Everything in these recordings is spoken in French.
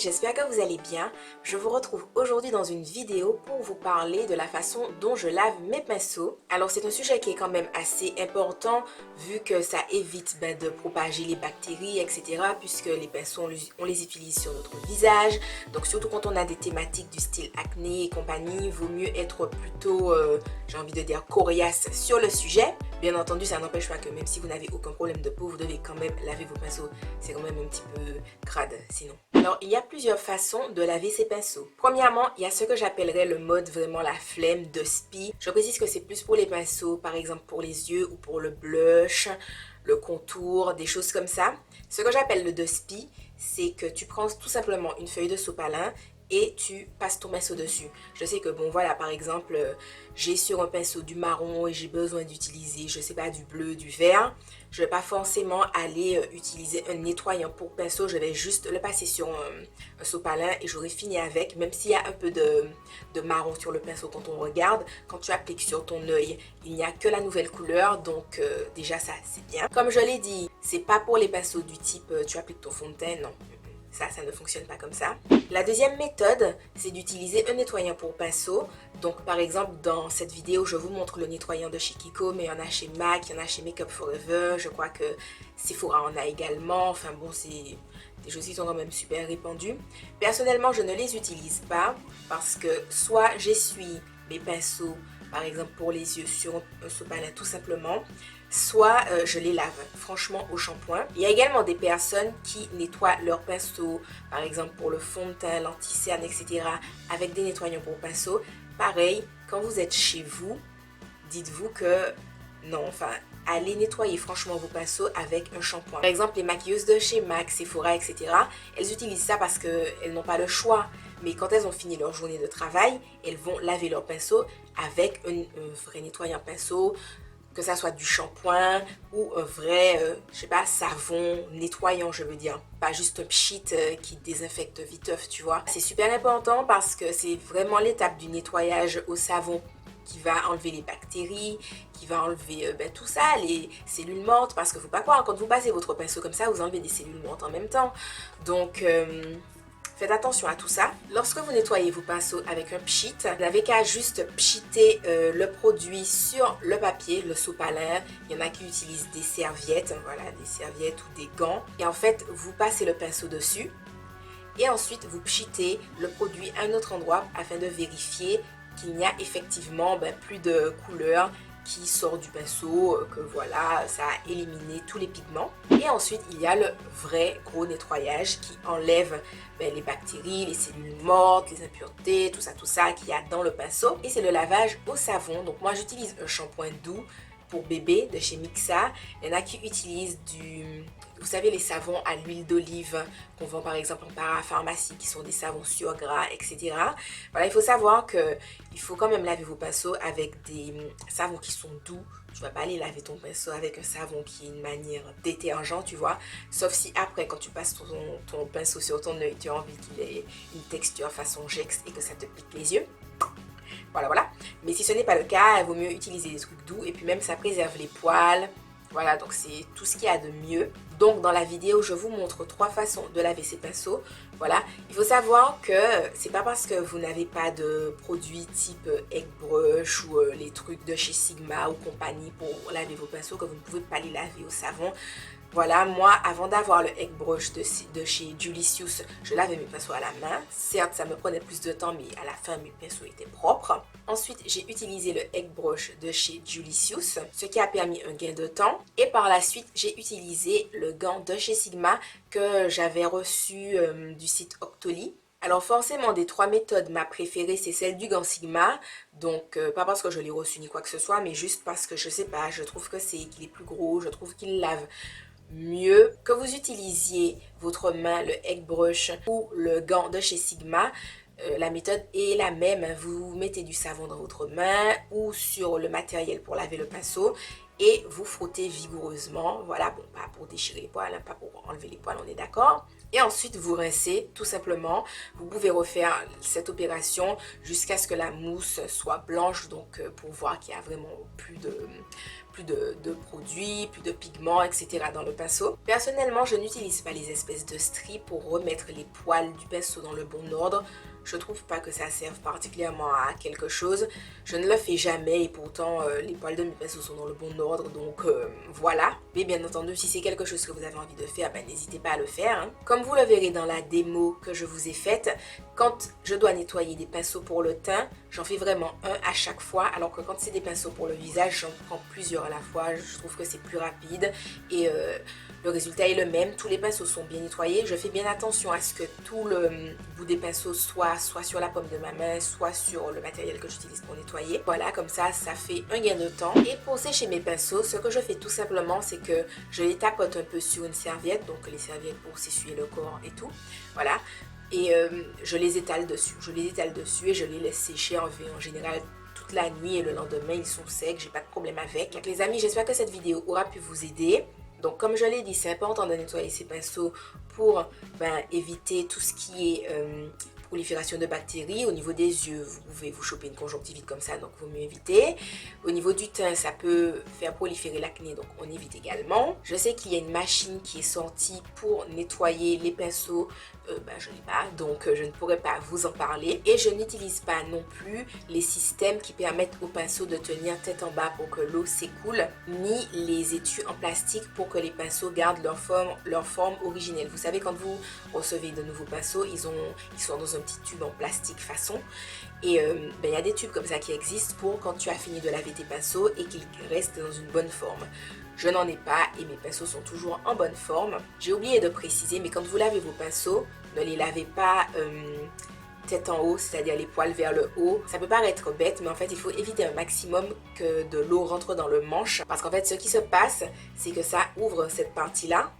j'espère que vous allez bien. Je vous retrouve aujourd'hui dans une vidéo pour vous parler de la façon dont je lave mes pinceaux. Alors c'est un sujet qui est quand même assez important vu que ça évite de propager les bactéries, etc. Puisque les pinceaux, on les utilise sur notre visage. Donc surtout quand on a des thématiques du style acné et compagnie, vaut mieux être plutôt, j'ai envie de dire, coriace sur le sujet. Bien entendu, ça n'empêche pas que même si vous n'avez aucun problème de peau, vous devez quand même laver vos pinceaux. C'est quand même un petit peu crade sinon. Alors, il y a plusieurs façons de laver ces pinceaux. Premièrement, il y a ce que j'appellerais le mode vraiment la flemme de spi. Je précise que c'est plus pour les pinceaux, par exemple pour les yeux ou pour le blush, le contour, des choses comme ça. Ce que j'appelle le de spi, c'est que tu prends tout simplement une feuille de sopalin et tu passes ton pinceau dessus. Je sais que bon voilà, par exemple, j'ai sur un pinceau du marron et j'ai besoin d'utiliser, je sais pas, du bleu, du vert. Je vais pas forcément aller utiliser un nettoyant pour pinceau, je vais juste le passer sur un sopalin et j'aurai fini avec. Même s'il y a un peu de marron sur le pinceau quand on regarde, quand tu appliques sur ton œil, il n'y a que la nouvelle couleur, donc déjà ça c'est bien. Comme je l'ai dit, c'est pas pour les pinceaux du type tu appliques ton fond de teint, non. Ça ne fonctionne pas comme ça. La deuxième méthode, c'est d'utiliser un nettoyant pour pinceau. Donc, par exemple, dans cette vidéo, je vous montre le nettoyant de chez Kiko, mais il y en a chez MAC, il y en a chez Makeup Forever. Je crois que Sephora en a également. Enfin bon, c'est des choses qui sont quand même super répandues. Personnellement, je ne les utilise pas parce que soit j'essuie mes pinceaux, par exemple pour les yeux, sur un sopalin tout simplement, soit je les lave franchement au shampoing. Il y a également des personnes qui nettoient leurs pinceaux, par exemple pour le fond de teint, l'anti-cerne, etc. avec des nettoyants pour pinceaux. Pareil, quand vous êtes chez vous, dites-vous que non, enfin, allez nettoyer franchement vos pinceaux avec un shampoing. Par exemple, les maquilleuses de chez MAC, Sephora, etc. elles utilisent ça parce qu'elles n'ont pas le choix. Mais quand elles ont fini leur journée de travail, elles vont laver leurs pinceaux avec un vrai nettoyant pinceau, que ça soit du shampoing ou un vrai, je sais pas, savon nettoyant, je veux dire. Pas juste un pchit qui désinfecte viteuf, tu vois. C'est super important parce que c'est vraiment l'étape du nettoyage au savon qui va enlever les bactéries, qui va enlever tout ça, les cellules mortes. Parce que faut pas croire, quand vous passez votre pinceau comme ça, vous enlevez des cellules mortes en même temps. Donc... faites attention à tout ça. Lorsque vous nettoyez vos pinceaux avec un pchit, vous n'avez qu'à juste pchiter le produit sur le papier, le sopalin. Il y en a qui utilisent des serviettes, voilà, des serviettes ou des gants. Et en fait, vous passez le pinceau dessus. Et ensuite, vous pchitez le produit à un autre endroit afin de vérifier qu'il n'y a effectivement plus de couleur qui sort du pinceau, que voilà, ça a éliminé tous les pigments. Et ensuite, il y a le vrai gros nettoyage qui enlève les bactéries, les cellules mortes, les impuretés, tout ça qu'il y a dans le pinceau. Et c'est le lavage au savon. Donc moi, j'utilise un shampoing doux pour bébé de chez Mixa. Il y en a qui utilisent vous savez, les savons à l'huile d'olive qu'on vend par exemple en parapharmacie, qui sont des savons sur gras, etc. Voilà, il faut savoir qu'il faut quand même laver vos pinceaux avec des savons qui sont doux. Tu vas pas aller laver ton pinceau avec un savon qui est une manière détergent, tu vois. Sauf si après, quand tu passes ton pinceau sur ton œil, tu as envie qu'il ait une texture façon Jex et que ça te pique les yeux. Voilà. Mais si ce n'est pas le cas, il vaut mieux utiliser des trucs doux et puis même ça préserve les poils. Voilà, donc c'est tout ce qu'il y a de mieux. Donc dans la vidéo, je vous montre 3 façons de laver ces pinceaux. Voilà, il faut savoir que c'est pas parce que vous n'avez pas de produits type egg brush ou les trucs de chez Sigma ou compagnie pour laver vos pinceaux que vous ne pouvez pas les laver au savon. Voilà, moi, avant d'avoir le egg brush de chez Julicius, je lavais mes pinceaux à la main. Certes, ça me prenait plus de temps, mais à la fin, mes pinceaux étaient propres. Ensuite, j'ai utilisé le egg brush de chez Julicius, ce qui a permis un gain de temps. Et par la suite, j'ai utilisé le gant de chez Sigma que j'avais reçu du site Octoly. Alors forcément, des 3 méthodes, ma préférée, c'est celle du gant Sigma. Donc, pas parce que je l'ai reçu ni quoi que ce soit, mais juste parce que, je sais pas, je trouve qu'il est plus gros, je trouve qu'il lave mieux. Que vous utilisiez votre main, le egg brush ou le gant de chez Sigma, la méthode est la même. Vous mettez du savon dans votre main ou sur le matériel pour laver le pinceau et vous frottez vigoureusement. Voilà, bon, pas pour déchirer les poils, hein, pas pour enlever les poils, on est d'accord. Et ensuite, vous rincez tout simplement. Vous pouvez refaire cette opération jusqu'à ce que la mousse soit blanche, donc pour voir qu'il n'y a vraiment plus plus de produits, plus de pigments, etc. dans le pinceau. Personnellement, je n'utilise pas les espèces de stries pour remettre les poils du pinceau dans le bon ordre. Je trouve pas que ça serve particulièrement à quelque chose. Je ne le fais jamais et pourtant les poils de mes pinceaux sont dans le bon ordre, donc voilà. Mais bien entendu, si c'est quelque chose que vous avez envie de faire, ben, n'hésitez pas à le faire, hein. Comme vous le verrez dans la démo que je vous ai faite, quand je dois nettoyer des pinceaux pour le teint, j'en fais vraiment un à chaque fois, alors que quand c'est des pinceaux pour le visage, j'en prends plusieurs à la fois. Je trouve que c'est plus rapide et le résultat est le même. Tous les pinceaux sont bien nettoyés. Je fais bien attention à ce que tout le bout des pinceaux soit sur la paume de ma main, soit sur le matériel que j'utilise pour nettoyer. Voilà, comme ça fait un gain de temps. Et pour sécher mes pinceaux, ce que je fais tout simplement, c'est que je les tapote un peu sur une serviette, donc les serviettes pour s'essuyer le corps et tout. Voilà. Et je les étale dessus. Je les étale dessus et je les laisse sécher en général toute la nuit et le lendemain, ils sont secs. J'ai pas de problème avec. Donc les amis, j'espère que cette vidéo aura pu vous aider. Donc comme je l'ai dit, c'est important de nettoyer ces pinceaux pour éviter tout ce qui est prolifération de bactéries. Au niveau des yeux, vous pouvez vous choper une conjonctivite comme ça, donc il vaut mieux éviter. Au niveau du teint, ça peut faire proliférer l'acné, donc on évite également. Je sais qu'il y a une machine qui est sortie pour nettoyer les pinceaux. Je ne l'ai pas, donc je ne pourrais pas vous en parler. Et je n'utilise pas non plus les systèmes qui permettent aux pinceaux de tenir tête en bas pour que l'eau s'écoule, ni les étuis en plastique pour que les pinceaux gardent leur forme originelle. Vous savez, quand vous recevez de nouveaux pinceaux, ils sont dans un petit tube en plastique façon. Et il y a des tubes comme ça qui existent pour quand tu as fini de laver tes pinceaux et qu'ils restent dans une bonne forme. Je n'en ai pas et mes pinceaux sont toujours en bonne forme. J'ai oublié de préciser, mais quand vous lavez vos pinceaux, ne les lavez pas tête en haut, c'est-à-dire les poils vers le haut. Ça peut paraître bête, mais en fait, il faut éviter un maximum que de l'eau rentre dans le manche. Parce qu'en fait, ce qui se passe, c'est que ça ouvre cette partie-là,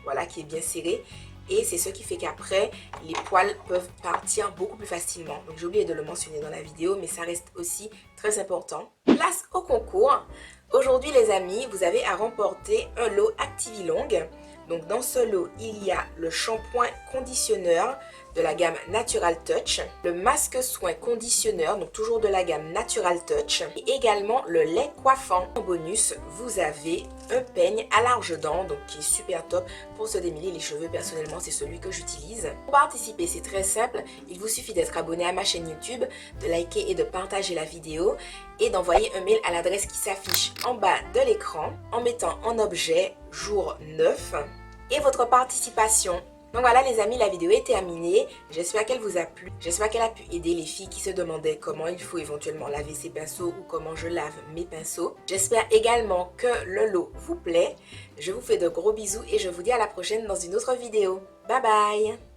voilà, qui est bien serrée. Et c'est ce qui fait qu'après, les poils peuvent partir beaucoup plus facilement. Donc j'ai oublié de le mentionner dans la vidéo, mais ça reste aussi très important. Place au concours. Aujourd'hui les amis, vous avez à remporter un lot Activilong. Donc dans ce lot, il y a le shampoing conditionneur de la gamme Natural Touch, le masque soin conditionneur, donc toujours de la gamme Natural Touch, et également le lait coiffant. En bonus, vous avez un peigne à larges dents, donc qui est super top pour se démêler les cheveux. Personnellement, c'est celui que j'utilise. Pour participer, c'est très simple. Il vous suffit d'être abonné à ma chaîne YouTube, de liker et de partager la vidéo et d'envoyer un mail à l'adresse qui s'affiche en bas de l'écran en mettant en objet jour 9 et votre participation. Donc voilà les amis, la vidéo est terminée. J'espère qu'elle vous a plu. J'espère qu'elle a pu aider les filles qui se demandaient comment il faut éventuellement laver ses pinceaux ou comment je lave mes pinceaux. J'espère également que le lot vous plaît. Je vous fais de gros bisous et je vous dis à la prochaine dans une autre vidéo. Bye bye!